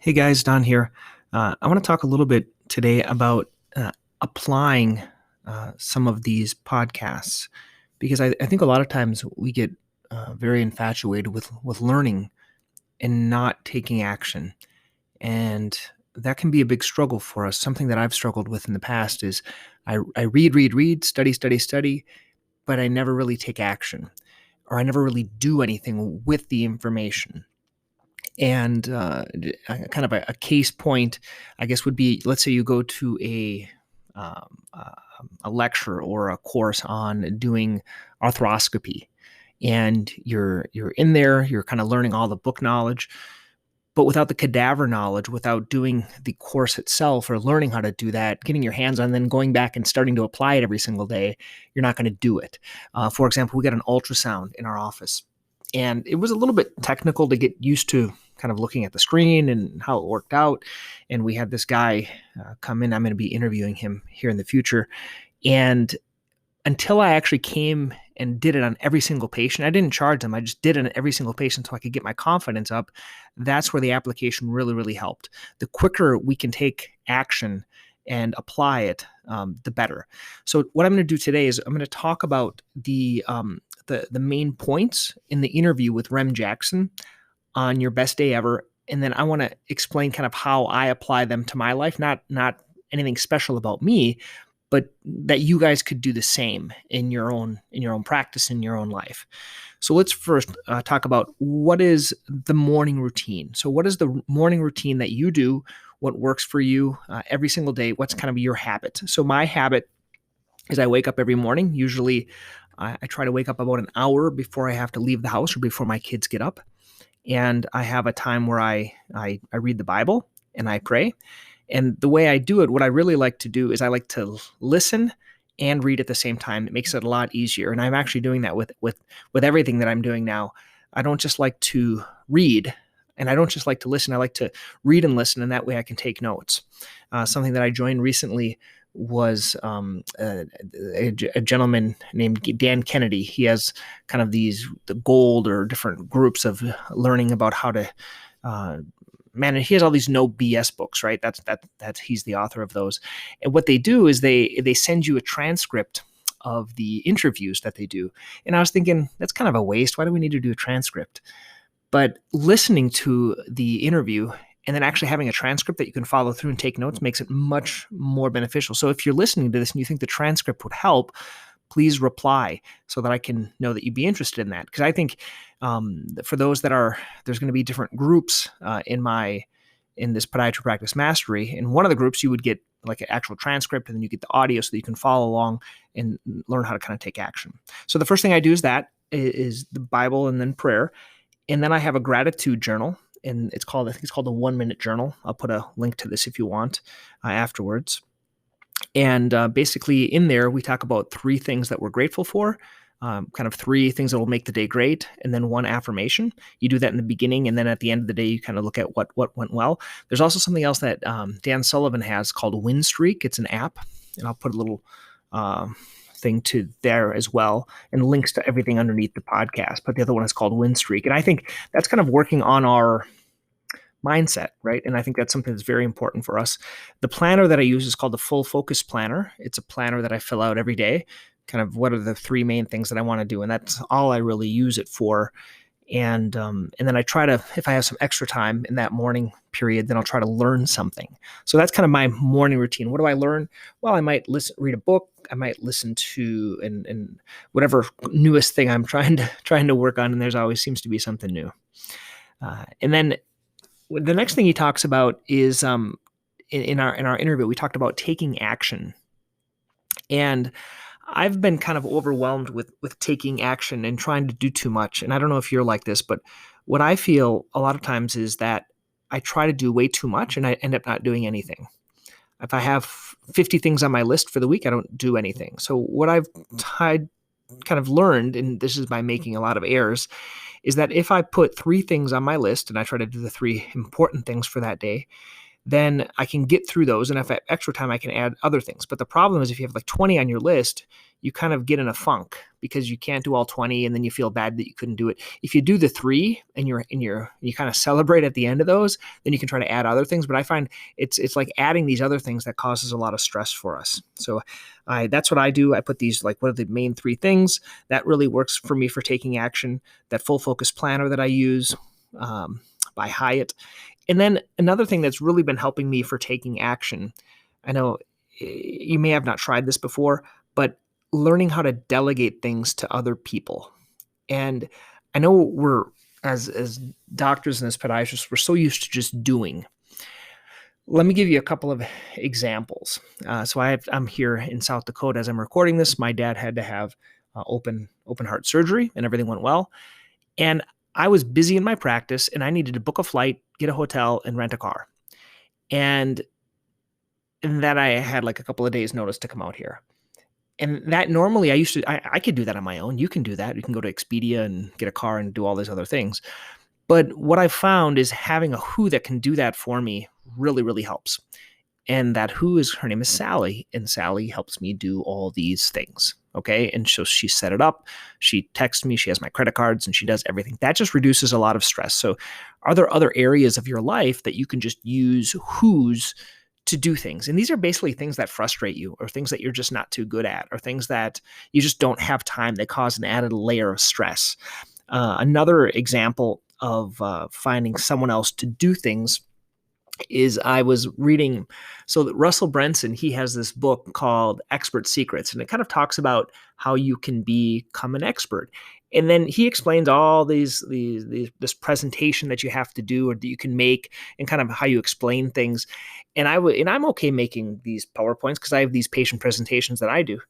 Hey guys, Don here. I want to talk a little bit today about applying some of these podcasts because I think a lot of times we get very infatuated with learning and not taking action. And that can be a big struggle for us. Something that I've struggled with in the past is I read, study, study, study, but I never really take action or I never really do anything with the information. And kind of a case point, I guess, would be, let's say you go to a lecture or a course on doing arthroscopy, and you're in there, you're kind of learning all the book knowledge, but without the cadaver knowledge, without doing the course itself or learning how to do that, getting your hands on, then going back and starting to apply it every single day, you're not going to do it. For example, we got an ultrasound in our office, and it was a little bit technical to get used to kind of looking at the screen and how it worked out. And we had this guy come in. I'm going to be interviewing him here in the future. And until I actually came and did it on every single patient, I didn't charge them. I just did it on every single patient so I could get my confidence up. That's where the application really, really helped. The quicker we can take action and apply it, the better. So what I'm going to do today is I'm going to talk about the main points in the interview with Rem Jackson on Your Best Day Ever. And then I want to explain kind of how I apply them to my life, not anything special about me, but that you guys could do the same in your own practice, in your own life. So let's first talk about what is the morning routine. So what is the morning routine that you do? What works for you every single day? What's kind of your habit? So my habit is I wake up every morning. Usually I try to wake up about an hour before I have to leave the house or before my kids get up. And I have a time where I read the Bible and I pray. And the way I do it, what I really like to do is I like to listen and read at the same time. It makes it a lot easier. And I'm actually doing that with everything that I'm doing now. I don't just like to read and I don't just like to listen. I like to read and listen, and that way I can take notes. Something that I joined recently was a gentleman named Dan Kennedy. He has kind of the gold or different groups of learning about how to manage. He has all these no BS books, right? That's he's the author of those. And what they do is they send you a transcript of the interviews that they do. And I was thinking, that's kind of a waste. Why do we need to do a transcript? But listening to the interview and then actually having a transcript that you can follow through and take notes makes it much more beneficial. So if you're listening to this and you think the transcript would help, please reply so that I can know that you'd be interested in that. Because I think for those there's going to be different groups in this Podiatry Practice Mastery. In one of the groups, you would get like an actual transcript, and then you get the audio so that you can follow along and learn how to kind of take action. So the first thing I do is the Bible and then prayer. And then I have a gratitude journal. And I think it's called the 1 minute journal. I'll put a link to this if you want afterwards. And basically in there, we talk about 3 things that we're grateful for, kind of 3 things that will make the day great, and then 1 affirmation. You do that in the beginning, and then at the end of the day, you kind of look at what went well. There's also something else that Dan Sullivan has called Win Streak. It's an app, and I'll put a little thing to there as well, and links to everything underneath the podcast. But the other one is called Win Streak. And I think that's kind of working on our mindset, right? And I think that's something that's very important for us. The planner that I use is called the Full Focus Planner. It's a planner that I fill out every day, kind of what are the 3 main things that I want to do. And that's all I really use it for. And then I try to, if I have some extra time in that morning period, then I'll try to learn something. So that's kind of my morning routine. What do I learn? Well, I might read a book. I might listen to and whatever newest thing I'm trying to work on. And there's always seems to be something new. And then the next thing he talks about is in our interview, we talked about taking action. And I've been kind of overwhelmed with taking action and trying to do too much. And I don't know if you're like this, but what I feel a lot of times is that I try to do way too much and I end up not doing anything. If I have 50 things on my list for the week, I don't do anything. So what I've kind of learned, and this is by making a lot of errors, is that if I put 3 things on my list and I try to do the 3 important things for that day, then I can get through those. And if I have extra time, I can add other things. But the problem is if you have like 20 on your list, you kind of get in a funk because you can't do all 20 and then you feel bad that you couldn't do it. If you do the 3 and you kind of celebrate at the end of those, then you can try to add other things. But I find it's like adding these other things that causes a lot of stress for us. So that's what I do. I put these, like, what are the main 3 things that really works for me for taking action. That full focus planner that I use by Hyatt. And then another thing that's really been helping me for taking action, I know you may have not tried this before, but learning how to delegate things to other people. And I know we're, as doctors and as podiatrists, we're so used to just doing. Let me give you a couple of examples. So I'm here in South Dakota as I'm recording this. My dad had to have open heart surgery, and everything went well. And I was busy in my practice, and I needed to book a flight, get a hotel, and rent a car. And that I had like a couple of days notice to come out here. And that normally I could do that on my own. You can do that. You can go to Expedia and get a car and do all these other things. But what I've found is having a who that can do that for me really, really helps. And that who is, her name is Sally, and Sally helps me do all these things. Okay. And so she set it up. She texts me. She has my credit cards and she does everything. That just reduces a lot of stress. So are there other areas of your life that you can just use who's to do things? And these are basically things that frustrate you, or things that you're just not too good at, or things that you just don't have time that cause an added layer of stress. Another example of finding someone else to do things is I was reading, so Russell Brunson, he has this book called Expert Secrets, and it kind of talks about how you can become an expert. And then he explains all this presentation that you have to do or that you can make, and kind of how you explain things. And I'm okay making these PowerPoints because I have these patient presentations that I do.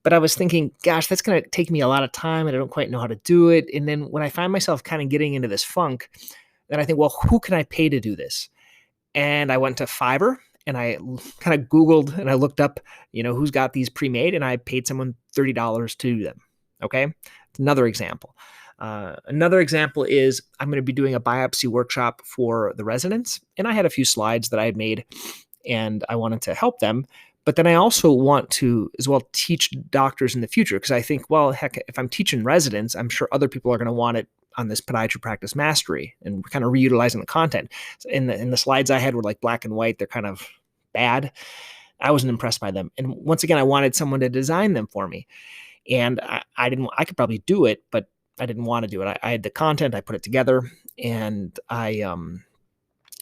But I was thinking, gosh, that's going to take me a lot of time and I don't quite know how to do it. And then when I find myself kind of getting into this funk, then I think, well, who can I pay to do this? And I went to Fiverr and I kind of Googled and I looked up, who's got these pre-made, and I paid someone $30 to do them. Okay. Another example. Another example is I'm going to be doing a biopsy workshop for the residents. And I had a few slides that I had made and I wanted to help them. But then I also want to as well teach doctors in the future, because I think, well, heck, if I'm teaching residents, I'm sure other people are going to want it on this podiatry practice mastery, and kind of reutilizing the content. And the slides I had were like black and white. They're kind of bad. I wasn't impressed by them. And once again, I wanted someone to design them for me. And I could probably do it, but I didn't want to do it. I had the content, I put it together, and I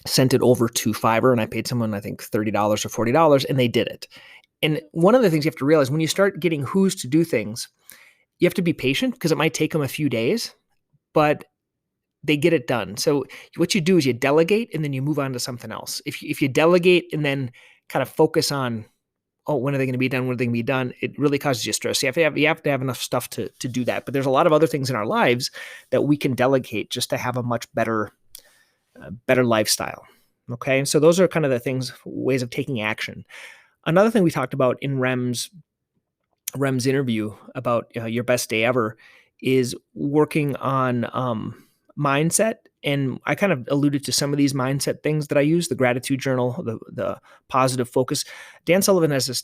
sent it over to Fiverr, and I paid someone, I think, $30 or $40, and they did it. And one of the things you have to realize when you start getting who's to do things, you have to be patient because it might take them a few days, but they get it done. So what you do is you delegate and then you move on to something else. If you delegate and then kind of focus on, oh, when are they going to be done? When are they going to be done? It really causes you stress. You have to have enough stuff to do that. But there's a lot of other things in our lives that we can delegate just to have a much better lifestyle. Okay. So those are kind of the ways of taking action. Another thing we talked about in Rem's interview about your best day ever is working on mindset. And I kind of alluded to some of these mindset things that I use: the gratitude journal, the positive focus. Dan Sullivan has this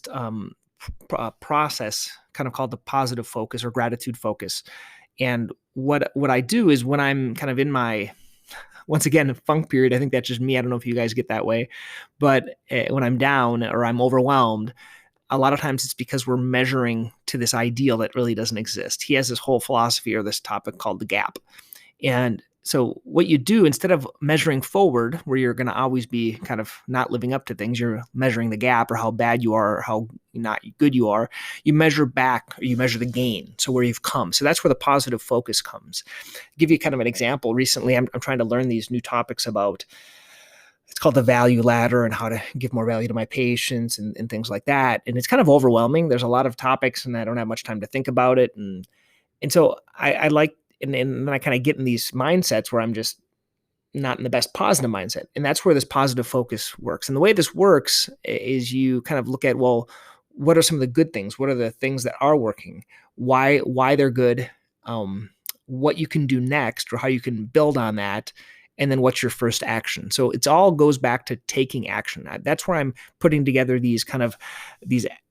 process kind of called the positive focus or gratitude focus. And what I do is when I'm kind of in my, once again, funk period, I think that's just me. I don't know if you guys get that way, but when I'm down or I'm overwhelmed, a lot of times it's because we're measuring to this ideal that really doesn't exist. He has this whole philosophy or this topic called the gap. And so what you do, instead of measuring forward, where you're going to always be kind of not living up to things, you're measuring the gap or how bad you are or how not good you are. You measure back, or you measure the gain, so where you've come. So that's where the positive focus comes. I'll give you kind of an example. Recently, I'm trying to learn these new topics about, it's called the value ladder, and how to give more value to my patients and things like that. And it's kind of overwhelming. There's a lot of topics and I don't have much time to think about it. And so I like, and then I kind of get in these mindsets where I'm just not in the best positive mindset. And that's where this positive focus works. And the way this works is you kind of look at, well, what are some of the good things? What are the things that are working? Why they're good? What you can do next, or how you can build on that. and then what's your first action. So it's all goes back to taking action. That's where I'm putting together these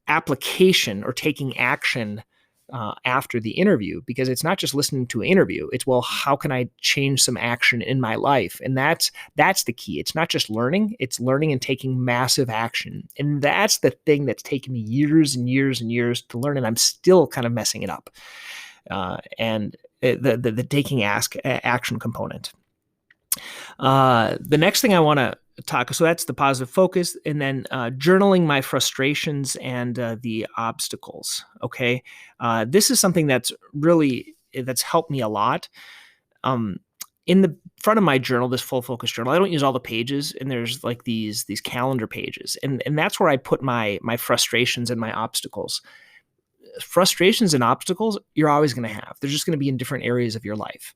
application or taking action after the interview, because it's not just listening to an interview. It's, well, how can I change some action in my life? And that's the key. It's not just learning, it's learning and taking massive action. And that's the thing that's taken me years and years and years to learn, and I'm still kind of messing it up. And the taking action component. The next thing I want to talk, so that's the positive focus, and then journaling my frustrations and the obstacles. Okay, this is something that's helped me a lot. In the front of my journal, this full focus journal, I don't use all the pages, and there's like these calendar pages, and that's where I put my frustrations and my obstacles. Frustrations and obstacles you're always going to have. They're just going to be in different areas of your life.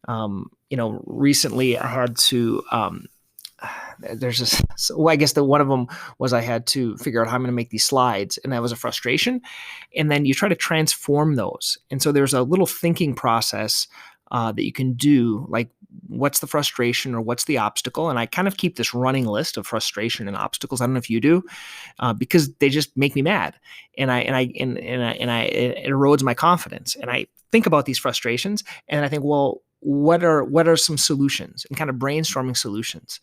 Recently I had to, I guess one of them was I had to figure out how I'm going to make these slides, and that was a frustration. And then you try to transform those. And so there's a little thinking process that you can do, like what's the frustration or what's the obstacle. And I kind of keep this running list of frustration and obstacles. I don't know if you do, because they just make me mad, and it erodes my confidence. And I think about these frustrations, and I think, well, what are some solutions, and kind of brainstorming solutions.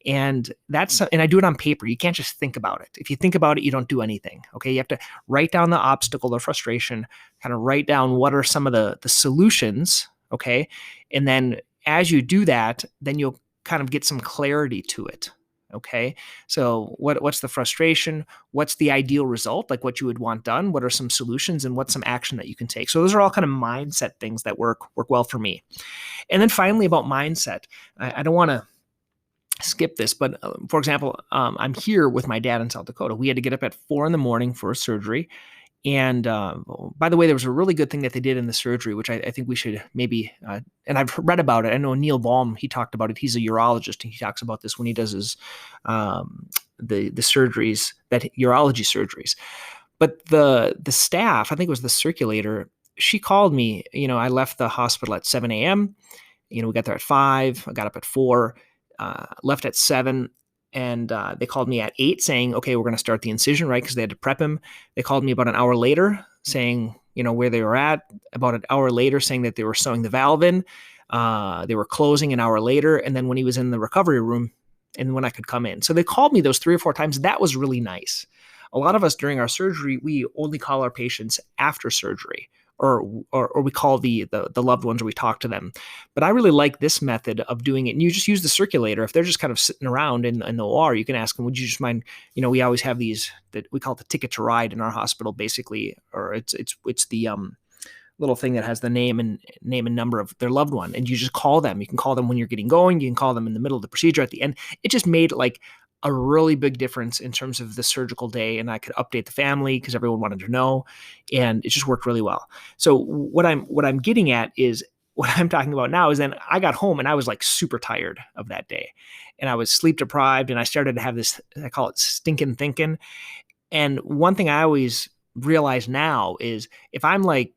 And I do it on paper. You can't just think about it. If you think about it, you don't do anything. Okay. You have to write down the obstacle or frustration, kind of write down what are some of the solutions. Okay. And then as you do that, then you'll kind of get some clarity to it. Okay. So what's the frustration? What's the ideal result? Like what you would want done? What are some solutions, and what's some action that you can take? So those are all kind of mindset things that work well for me. And then finally, about mindset, I don't want to skip this, but for example, I'm here with my dad in South Dakota. We had to get up at 4 a.m. for a surgery. And by the way, there was a really good thing that they did in the surgery, which I think we should maybe, and I've read about it. I know Neil Baum, he talked about it. He's a urologist, and he talks about this when he does his, the surgeries, that urology surgeries. But the staff, I think it was the circulator, she called me. I left the hospital at 7 a.m. We got there at 5. I got up at 4, left at 7. And they called me at 8 saying, okay, we're going to start the incision, right? Because they had to prep him. They called me about an hour later saying, where they were at. About an hour later saying that they were sewing the valve in. They were closing an hour later. And then when he was in the recovery room, and when I could come in. So they called me those 3 or 4 times. That was really nice. A lot of us during our surgery, we only call our patients after surgery. Or we call the loved ones, or we talk to them. But I really like this method of doing it. And you just use the circulator. If they're just kind of sitting around in the OR, you can ask them, would you just mind, we always have these, that we call it the ticket to ride in our hospital, basically, or it's the little thing that has the name and number of their loved one. And you just call them. You can call them when you're getting going. You can call them in the middle of the procedure, at the end. It just made like a really big difference in terms of the surgical day, and I could update the family because everyone wanted to know, and it just worked really well. So what I'm getting at is, what I'm talking about now is, then I got home and I was like super tired of that day, and I was sleep deprived, and I started to have this, I call it stinking thinking. And one thing I always realize now is, if I'm like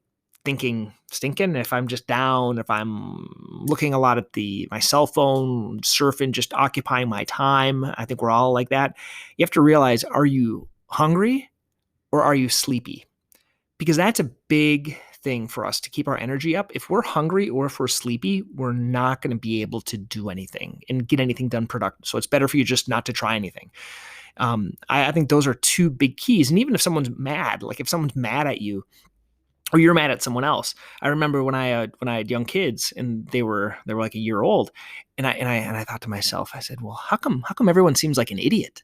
thinking stinking, if I'm just down, if I'm looking a lot at my cell phone, surfing, just occupying my time, I think we're all like that. You have to realize, are you hungry or are you sleepy? Because that's a big thing for us to keep our energy up. If we're hungry or if we're sleepy, we're not going to be able to do anything and get anything done productive. So it's better for you just not to try anything. I think those are 2 big keys. And even if someone's mad, like if someone's mad at you, or you're mad at someone else. I remember when I had young kids, and they were like a year old, and I thought to myself, I said, well, how come everyone seems like an idiot?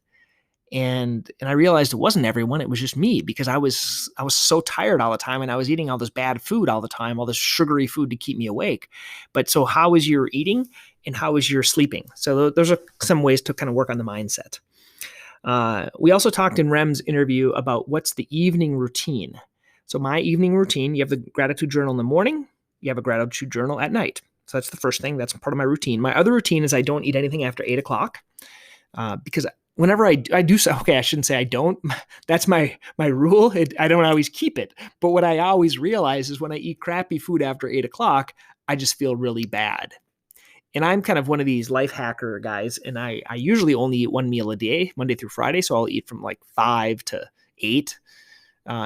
And I realized it wasn't everyone, it was just me, because I was so tired all the time, and I was eating all this bad food all the time, all this sugary food to keep me awake. But so how is your eating, and how is your sleeping? So those are some ways to kind of work on the mindset. We also talked in Rem's interview about what's the evening routine. So my evening routine, you have the gratitude journal in the morning, you have a gratitude journal at night. So that's the first thing. That's part of my routine. My other routine is I don't eat anything after 8 o'clock, because whenever I do so, okay, I shouldn't say I don't. That's my rule. I don't always keep it. But what I always realize is, when I eat crappy food after 8 o'clock, I just feel really bad. And I'm kind of one of these life hacker guys, and I usually only eat one meal a day, Monday through Friday. So I'll eat from like 5 to 8.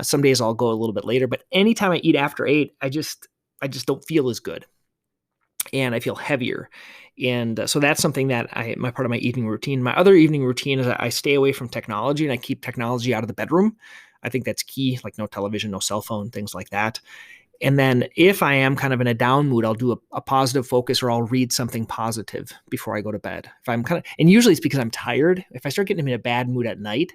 Some days I'll go a little bit later, but anytime I eat after 8, I just don't feel as good, and I feel heavier. And so that's something that my part of my evening routine. My other evening routine is I stay away from technology, and I keep technology out of the bedroom. I think that's key, like no television, no cell phone, things like that. And then if I am kind of in a down mood, I'll do a positive focus, or I'll read something positive before I go to bed. If I'm and usually it's because I'm tired. If I start getting in a bad mood at night,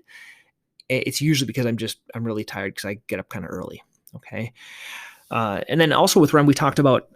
it's usually because I'm really tired because I get up kind of early. Okay. And then also with Rem, we talked about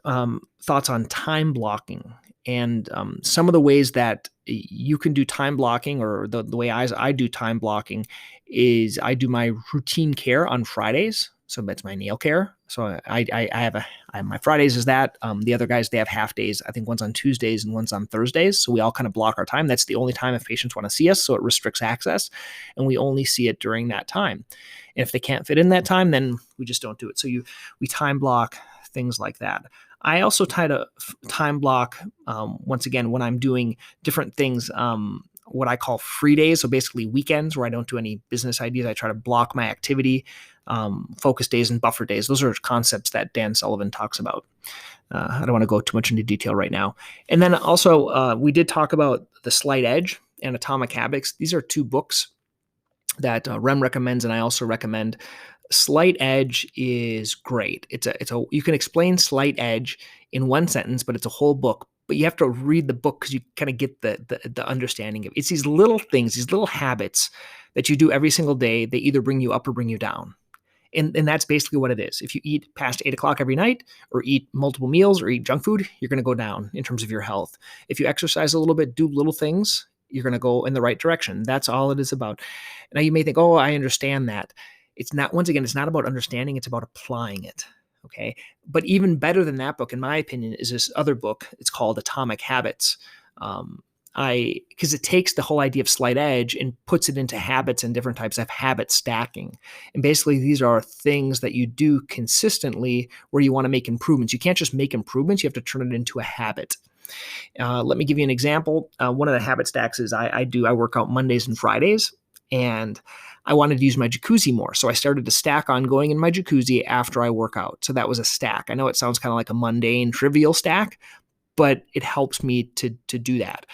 thoughts on time blocking, and some of the ways that you can do time blocking, or the way I do time blocking is I do my routine care on Fridays. So that's my nail care. So I have my Fridays is that. The other guys, they have half days. I think one's on Tuesdays and one's on Thursdays. So we all kind of block our time. That's the only time if patients want to see us. So it restricts access, and we only see it during that time. And if they can't fit in that time, then we just don't do it. So we time block things like that. I also try to time block, once again, when I'm doing different things, what I call free days. So basically weekends where I don't do any business ideas. I try to block my activity, focus days and buffer days. Those are concepts that Dan Sullivan talks about. I don't want to go too much into detail right now. And then also we did talk about The Slight Edge and Atomic Habits. These are 2 books that Rem recommends, and I also recommend. Slight Edge is great. You can explain Slight Edge in one sentence, but it's a whole book. But you have to read the book because you kind of get the understanding of it. It's these little things, these little habits that you do every single day. They either bring you up or bring you down. And that's basically what it is. If you eat past 8 o'clock every night, or eat multiple meals, or eat junk food, you're going to go down in terms of your health. If you exercise a little bit, do little things, you're going to go in the right direction. That's all it is about. Now you may think, oh, I understand that. It's not, once again, it's not about understanding, it's about applying it. Okay. But even better than that book, in my opinion, is this other book. It's called Atomic Habits. Because it takes the whole idea of Slight Edge and puts it into habits and different types of habit stacking. And basically these are things that you do consistently where you want to make improvements. You can't just make improvements. You have to turn it into a habit. Let me give you an example. One of the habit stacks is I work out Mondays and Fridays, and I wanted to use my jacuzzi more. So I started to stack on going in my jacuzzi after I work out. So that was a stack. I know it sounds kind of like a mundane, trivial stack, but it helps me to do that.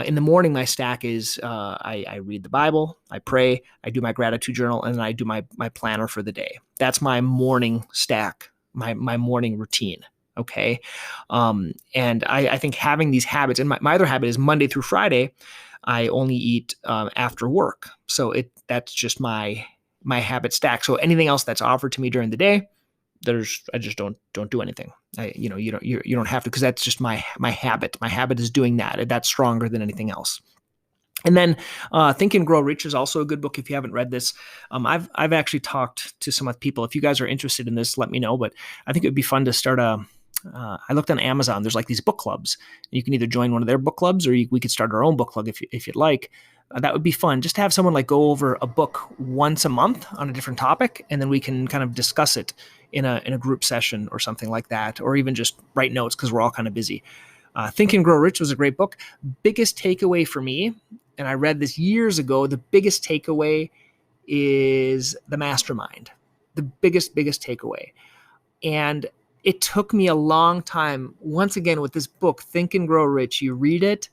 In the morning, my stack is I read the Bible, I pray, I do my gratitude journal, and then I do my planner for the day. That's my morning stack, my morning routine. Okay. And I think having these habits, and my other habit is Monday through Friday, I only eat after work. So that's just my habit stack. So anything else that's offered to me during the day, I just don't do anything. You don't have to, because that's just my habit. My habit is doing that. That's stronger than anything else. And then Think and Grow Rich is also a good book if you haven't read this. I've actually talked to some people. If you guys are interested in this, let me know. But I think it would be fun to start I looked on Amazon. There's like these book clubs. You can either join one of their book clubs, or we could start our own book club if you'd like. That would be fun. Just to have someone like go over a book once a month on a different topic, and then we can kind of discuss it in a group session or something like that, or even just write notes because we're all kind of busy. Think and Grow Rich was a great book. Biggest takeaway for me, and I read this years ago, the biggest takeaway is the mastermind. The biggest takeaway. And it took me a long time. Once again, with this book, Think and Grow Rich, you read it,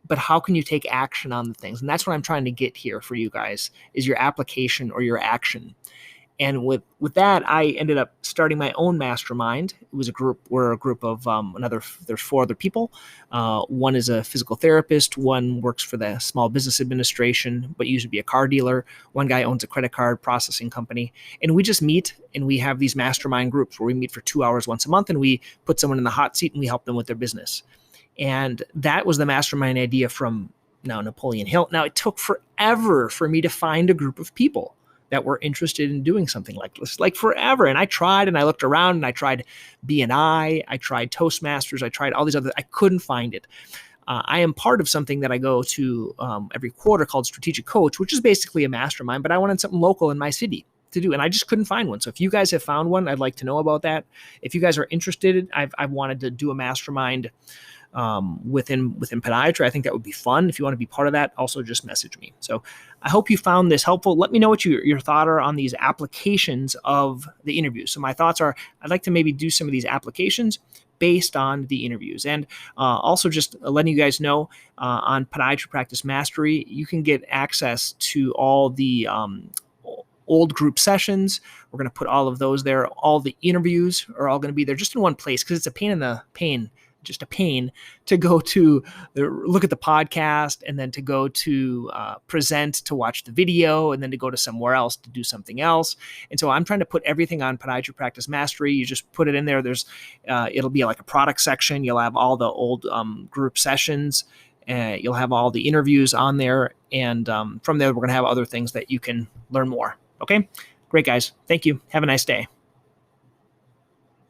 but how can you take action on the things? And that's what I'm trying to get here for you guys, is your application or your action. And with that, I ended up starting my own mastermind. It was we're a group of there's 4 other people. One is a physical therapist. One works for the Small Business Administration, but used to be a car dealer. One guy owns a credit card processing company. And we just meet, and we have these mastermind groups where we meet for 2 hours once a month, and we put someone in the hot seat and we help them with their business. And that was the mastermind idea from Napoleon Hill. Now, it took forever for me to find a group of people that were interested in doing something like this, like forever. And I tried, and I looked around, and I tried BNI, I tried Toastmasters, I tried all these other, I couldn't find it. I am part of something that I go to every quarter called Strategic Coach, which is basically a mastermind, but I wanted something local in my city to do, and I just couldn't find one. So if you guys have found one, I'd like to know about that. If you guys are interested, I've wanted to do a mastermind within podiatry. I think that would be fun. If you want to be part of that, also just message me. So I hope you found this helpful. Let me know what your thought are on these applications of the interviews. So my thoughts are, I'd like to maybe do some of these applications based on the interviews. And also just letting you guys know, on Podiatry Practice Mastery, you can get access to all the old group sessions. We're going to put all of those there. All the interviews are all going to be there just in one place, because it's a pain to go to look at the podcast, and then to go to present, to watch the video, and then to go to somewhere else to do something else. And so I'm trying to put everything on Podiatry Practice Mastery. You just put it in there. There's it'll be like a product section. You'll have all the old group sessions. You'll have all the interviews on there. And from there, we're going to have other things that you can learn more. Okay, great, guys. Thank you. Have a nice day.